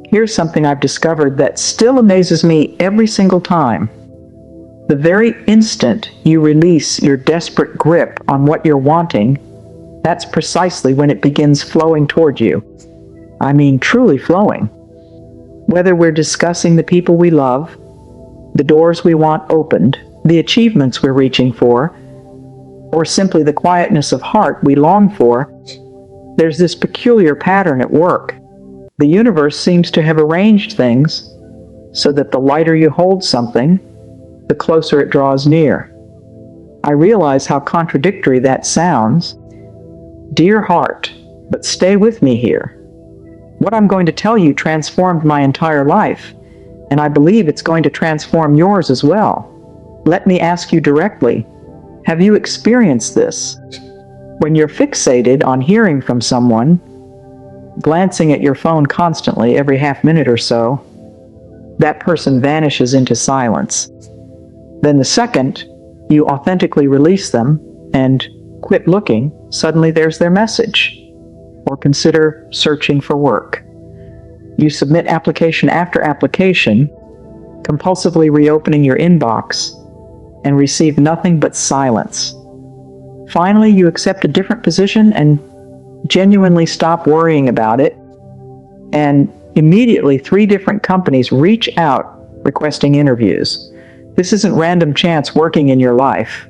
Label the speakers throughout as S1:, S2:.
S1: Here's something I've discovered that still amazes me every single time. The very instant you release your desperate grip on what you're wanting, that's precisely when it begins flowing toward you. I mean, truly flowing. Whether we're discussing the people we love, the doors we want opened, the achievements we're reaching for, or simply the quietness of heart we long for, there's this peculiar pattern at work. The universe seems to have arranged things so that the lighter you hold something, the closer it draws near. I realize how contradictory that sounds. Dear heart, but stay with me here. What I'm going to tell you transformed my entire life, and I believe it's going to transform yours as well. Let me ask you directly, have you experienced this? When you're fixated on hearing from someone, glancing at your phone constantly every half minute or so, that person vanishes into silence. Then the second you authentically release them and quit looking, suddenly there's their message. Or consider searching for work. You submit application after application, compulsively reopening your inbox, and receive nothing but silence. Finally, you accept a different position and genuinely stop worrying about it, and immediately 3 different companies reach out requesting interviews. This isn't random chance working in your life.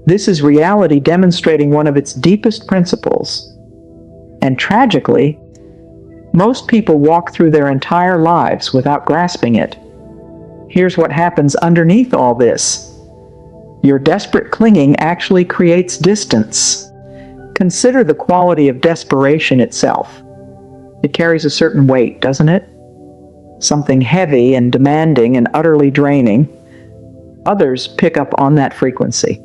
S1: This is reality demonstrating one of its deepest principles. And tragically, most people walk through their entire lives without grasping it. Here's what happens underneath all this. Your desperate clinging actually creates distance. Consider the quality of desperation itself. It carries a certain weight, doesn't it? Something heavy and demanding and utterly draining. Others pick up on that frequency.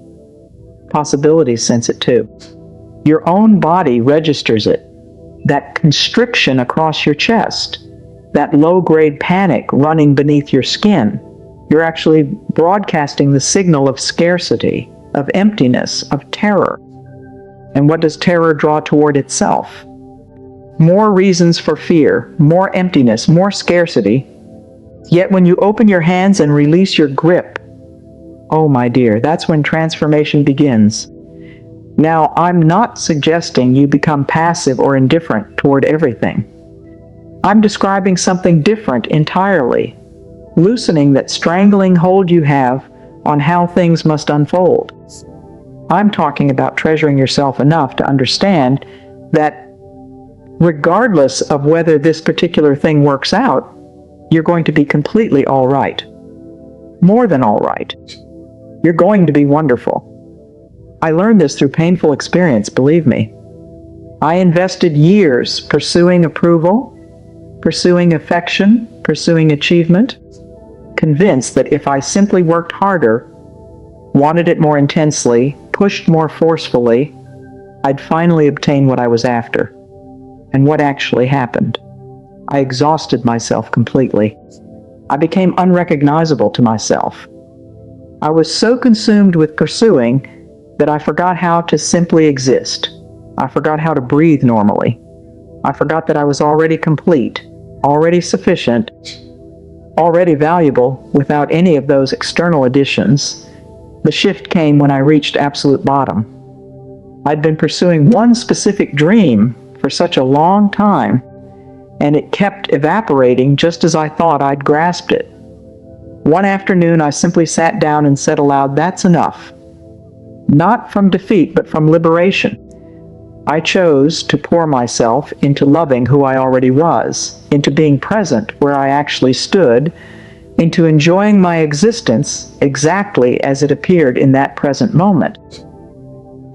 S1: Possibilities sense it too. Your own body registers it. That constriction across your chest, that low-grade panic running beneath your skin. You're actually broadcasting the signal of scarcity, of emptiness, of terror. And what does terror draw toward itself? More reasons for fear, more emptiness, more scarcity. Yet when you open your hands and release your grip, oh my dear, that's when transformation begins. Now, I'm not suggesting you become passive or indifferent toward everything. I'm describing something different entirely, loosening that strangling hold you have on how things must unfold. I'm talking about treasuring yourself enough to understand that regardless of whether this particular thing works out, you're going to be completely all right. More than all right. You're going to be wonderful. I learned this through painful experience, believe me. I invested years pursuing approval, pursuing affection, pursuing achievement, convinced that if I simply worked harder, wanted it more intensely, pushed more forcefully, I'd finally obtain what I was after. And what actually happened? I exhausted myself completely. I became unrecognizable to myself. I was so consumed with pursuing that I forgot how to simply exist. I forgot how to breathe normally. I forgot that I was already complete, already sufficient, already valuable without any of those external additions. The shift came when I reached absolute bottom. I'd been pursuing one specific dream for such a long time, and it kept evaporating just as I thought I'd grasped it. One afternoon, I simply sat down and said aloud, "That's enough." Not from defeat, but from liberation. I chose to pour myself into loving who I already was, into being present where I actually stood, into enjoying my existence exactly as it appeared in that present moment.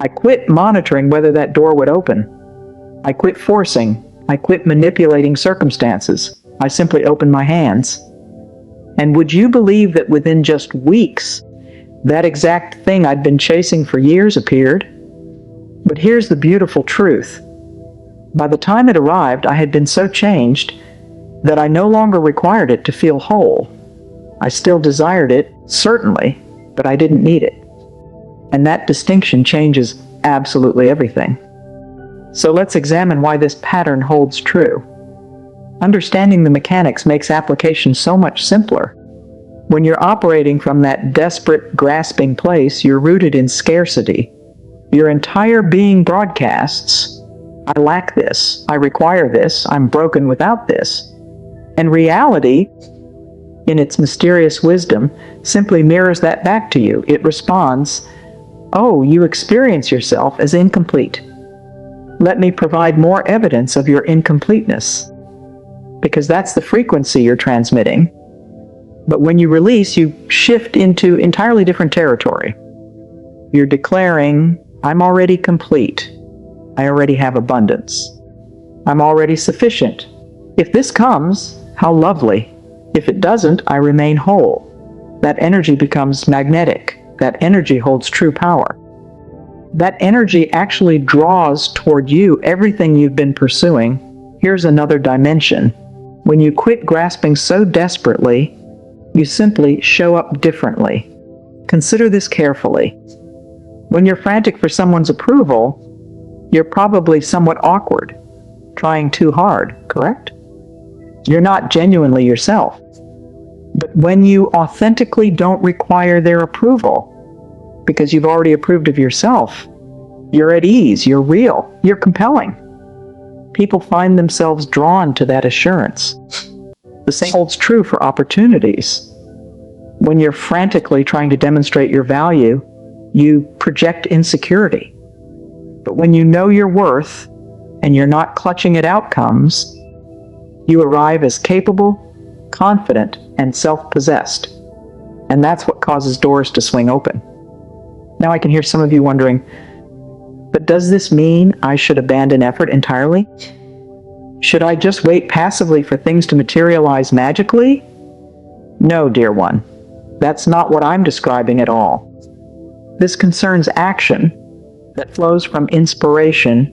S1: I quit monitoring whether that door would open. I quit forcing. I quit manipulating circumstances. I simply opened my hands. And would you believe that within just weeks, that exact thing I'd been chasing for years appeared? But here's the beautiful truth. By the time it arrived, I had been so changed that I no longer required it to feel whole. I still desired it, certainly, but I didn't need it. And that distinction changes absolutely everything. So let's examine why this pattern holds true. Understanding the mechanics makes application so much simpler. When you're operating from that desperate, grasping place, you're rooted in scarcity. Your entire being broadcasts, I lack this, I require this, I'm broken without this. And reality, in its mysterious wisdom, simply mirrors that back to you. It responds, oh, you experience yourself as incomplete. Let me provide more evidence of your incompleteness. Because that's the frequency you're transmitting. But when you release, you shift into entirely different territory. You're declaring, I'm already complete. I already have abundance. I'm already sufficient. If this comes, how lovely. If it doesn't, I remain whole. That energy becomes magnetic. That energy holds true power. That energy actually draws toward you everything you've been pursuing. Here's another dimension. When you quit grasping so desperately, you simply show up differently. Consider this carefully. When you're frantic for someone's approval, you're probably somewhat awkward, trying too hard, correct? You're not genuinely yourself. But when you authentically don't require their approval, because you've already approved of yourself, you're at ease, you're real, you're compelling. People find themselves drawn to that assurance. The same holds true for opportunities. When you're frantically trying to demonstrate your value, you project insecurity. But when you know your worth and you're not clutching at outcomes, you arrive as capable, confident, and self-possessed. And that's what causes doors to swing open. Now I can hear some of you wondering, but does this mean I should abandon effort entirely? Should I just wait passively for things to materialize magically? No, dear one. That's not what I'm describing at all. This concerns action that flows from inspiration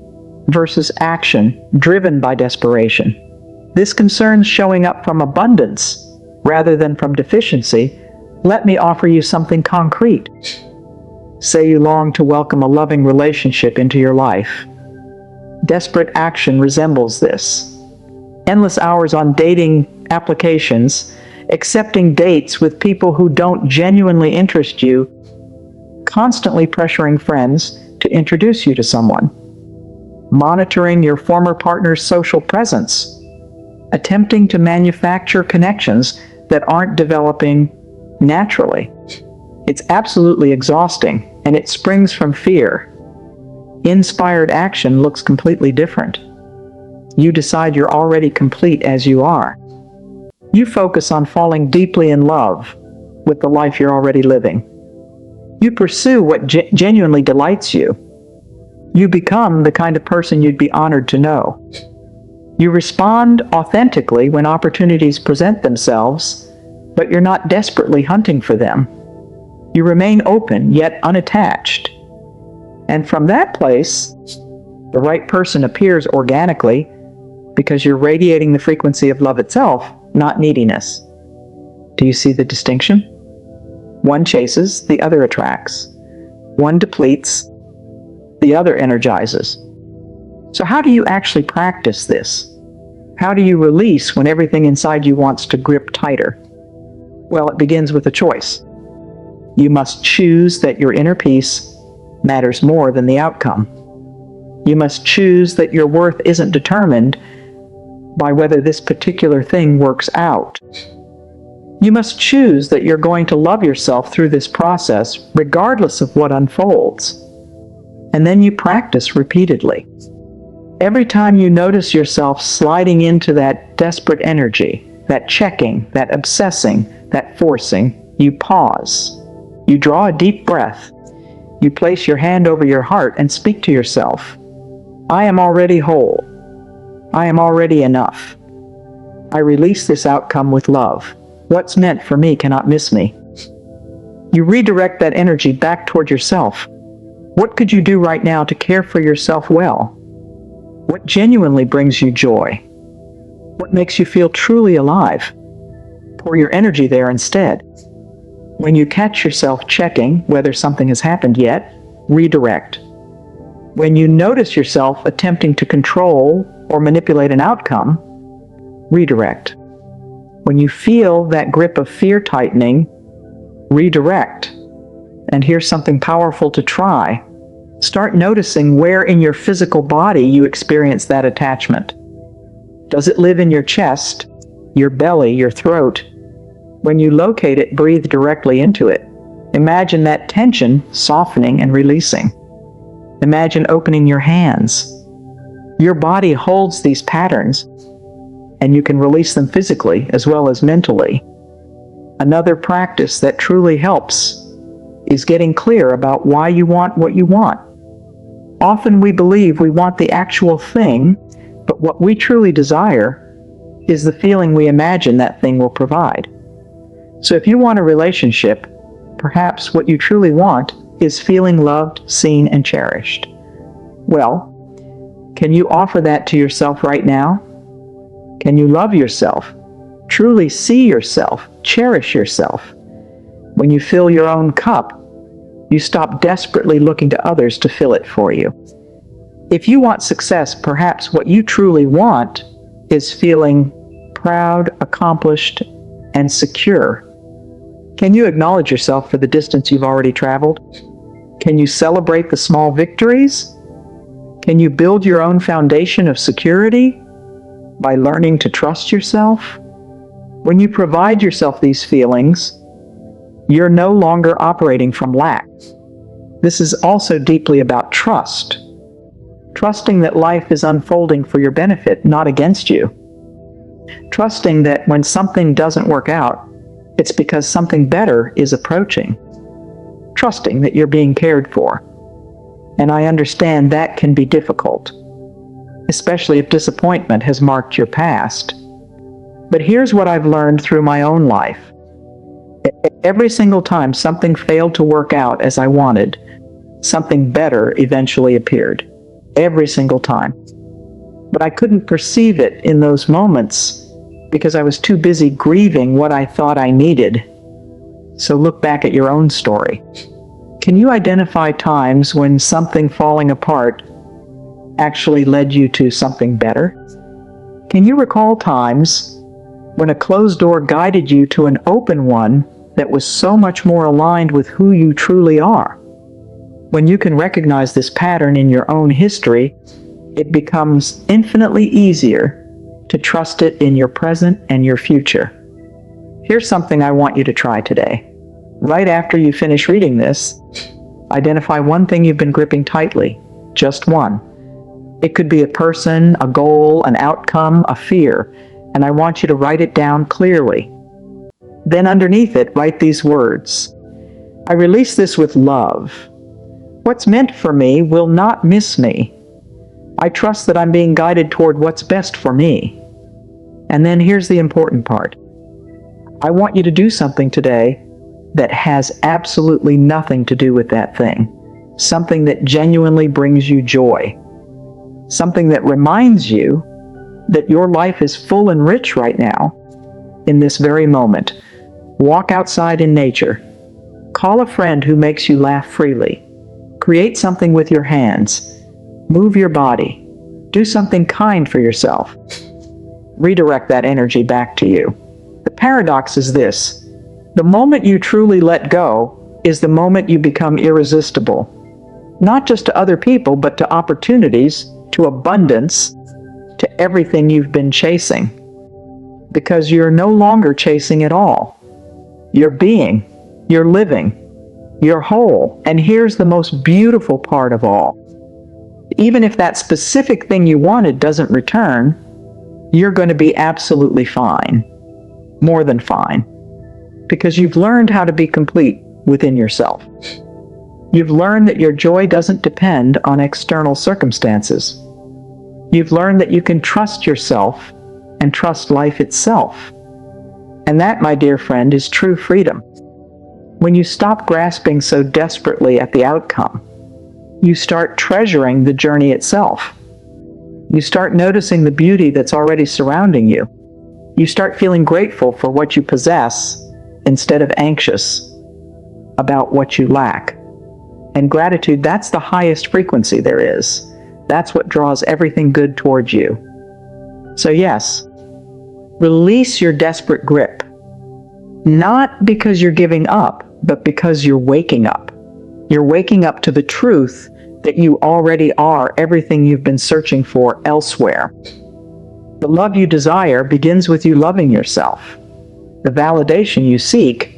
S1: versus action driven by desperation. This concerns showing up from abundance rather than from deficiency. Let me offer you something concrete. Say you long to welcome a loving relationship into your life. Desperate action resembles this. Endless hours on dating applications, accepting dates with people who don't genuinely interest you, constantly pressuring friends to introduce you to someone, monitoring your former partner's social presence, attempting to manufacture connections that aren't developing naturally. It's absolutely exhausting, and it springs from fear. Inspired action looks completely different. You decide you're already complete as you are. You focus on falling deeply in love with the life you're already living. You pursue what genuinely delights you. You become the kind of person you'd be honored to know. You respond authentically when opportunities present themselves, but you're not desperately hunting for them. You remain open, yet unattached. And from that place, the right person appears organically because you're radiating the frequency of love itself, not neediness. Do you see the distinction? One chases, the other attracts. One depletes, the other energizes. So how do you actually practice this? How do you release when everything inside you wants to grip tighter? Well, it begins with a choice. You must choose that your inner peace matters more than the outcome. You must choose that your worth isn't determined by whether this particular thing works out. You must choose that you're going to love yourself through this process, regardless of what unfolds. And then you practice repeatedly. Every time you notice yourself sliding into that desperate energy, that checking, that obsessing, that forcing, you pause. You draw a deep breath. You place your hand over your heart and speak to yourself. I am already whole. I am already enough. I release this outcome with love. What's meant for me cannot miss me. You redirect that energy back toward yourself. What could you do right now to care for yourself well? What genuinely brings you joy? What makes you feel truly alive? Pour your energy there instead. When you catch yourself checking whether something has happened yet, redirect. When you notice yourself attempting to control or manipulate an outcome, redirect. When you feel that grip of fear tightening, redirect. And here's something powerful to try. Start noticing where in your physical body you experience that attachment. Does it live in your chest, your belly, your throat? When you locate it, breathe directly into it. Imagine that tension softening and releasing. Imagine opening your hands. Your body holds these patterns, and you can release them physically as well as mentally. Another practice that truly helps is getting clear about why you want what you want. Often we believe we want the actual thing, but what we truly desire is the feeling we imagine that thing will provide. So if you want a relationship, perhaps what you truly want is feeling loved, seen, and cherished. Well, can you offer that to yourself right now? Can you love yourself, truly see yourself, cherish yourself? When you fill your own cup, you stop desperately looking to others to fill it for you. If you want success, perhaps what you truly want is feeling proud, accomplished, and secure. Can you acknowledge yourself for the distance you've already traveled? Can you celebrate the small victories? Can you build your own foundation of security by learning to trust yourself? When you provide yourself these feelings, you're no longer operating from lack. This is also deeply about trust. Trusting that life is unfolding for your benefit, not against you. Trusting that when something doesn't work out, it's because something better is approaching. Trusting that you're being cared for. And I understand that can be difficult, especially if disappointment has marked your past. But here's what I've learned through my own life. Every single time something failed to work out as I wanted, something better eventually appeared. Every single time. But I couldn't perceive it in those moments because I was too busy grieving what I thought I needed. So look back at your own story. Can you identify times when something falling apart actually led you to something better? Can you recall times when a closed door guided you to an open one that was so much more aligned with who you truly are? When you can recognize this pattern in your own history, it becomes infinitely easier to trust it in your present and your future. Here's something I want you to try today. Right after you finish reading this, identify one thing you've been gripping tightly, just one. It could be a person, a goal, an outcome, a fear, and I want you to write it down clearly. Then underneath it, write these words. I release this with love. What's meant for me will not miss me. I trust that I'm being guided toward what's best for me. And then here's the important part. I want you to do something today that has absolutely nothing to do with that thing. Something that genuinely brings you joy. Something that reminds you that your life is full and rich right now, in this very moment. Walk outside in nature. Call a friend who makes you laugh freely. Create something with your hands. Move your body. Do something kind for yourself. Redirect that energy back to you. The paradox is this. The moment you truly let go is the moment you become irresistible. Not just to other people, but to opportunities, to abundance, to everything you've been chasing. Because you're no longer chasing at all. You're being. You're living. You're whole. And here's the most beautiful part of all. Even if that specific thing you wanted doesn't return, you're going to be absolutely fine. More than fine. Because you've learned how to be complete within yourself. You've learned that your joy doesn't depend on external circumstances. You've learned that you can trust yourself and trust life itself. And that, my dear friend, is true freedom. When you stop grasping so desperately at the outcome, you start treasuring the journey itself. You start noticing the beauty that's already surrounding you. You start feeling grateful for what you possess instead of anxious about what you lack. And gratitude, that's the highest frequency there is. That's what draws everything good towards you. So yes, Release your desperate grip. Not because you're giving up, but because you're waking up. You're waking up to the truth that you already are everything you've been searching for elsewhere. The love you desire begins with you loving yourself. The validation you seek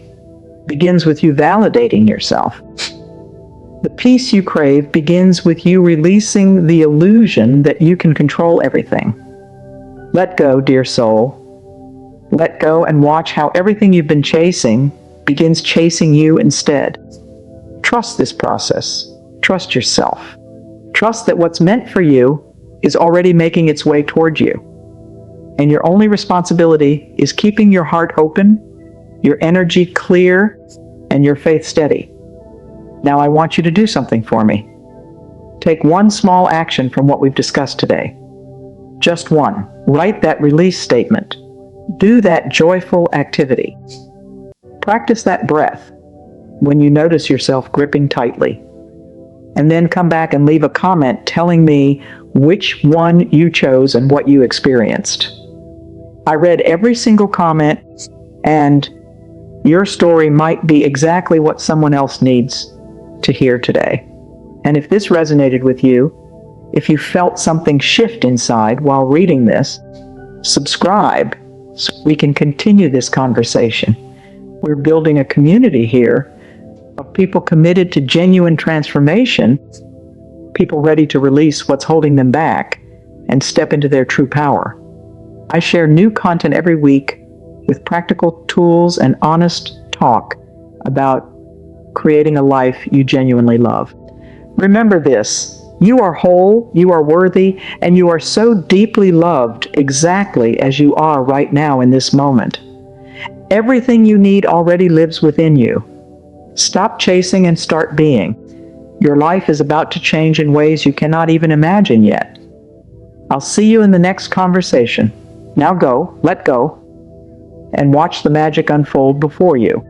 S1: begins with you validating yourself. The peace you crave begins with you releasing the illusion that you can control everything. Let go, dear soul. Let go and watch how everything you've been chasing begins chasing you instead. Trust this process. Trust yourself. Trust that what's meant for you is already making its way toward you. And your only responsibility is keeping your heart open, your energy clear, and your faith steady. Now I want you to do something for me. Take one small action from what we've discussed today. Just one. Write that release statement. Do that joyful activity. Practice that breath when you notice yourself gripping tightly. And then come back and leave a comment telling me which one you chose and what you experienced. I read every single comment, and your story might be exactly what someone else needs to hear today. And if this resonated with you, if you felt something shift inside while reading this, subscribe so we can continue this conversation. We're building a community here of people committed to genuine transformation, people ready to release what's holding them back and step into their true power. I share new content every week with practical tools and honest talk about creating a life you genuinely love. Remember this: you are whole, you are worthy, and you are so deeply loved exactly as you are right now in this moment. Everything you need already lives within you. Stop chasing and start being. Your life is about to change in ways you cannot even imagine yet. I'll see you in the next conversation. Now go, let go, and watch the magic unfold before you.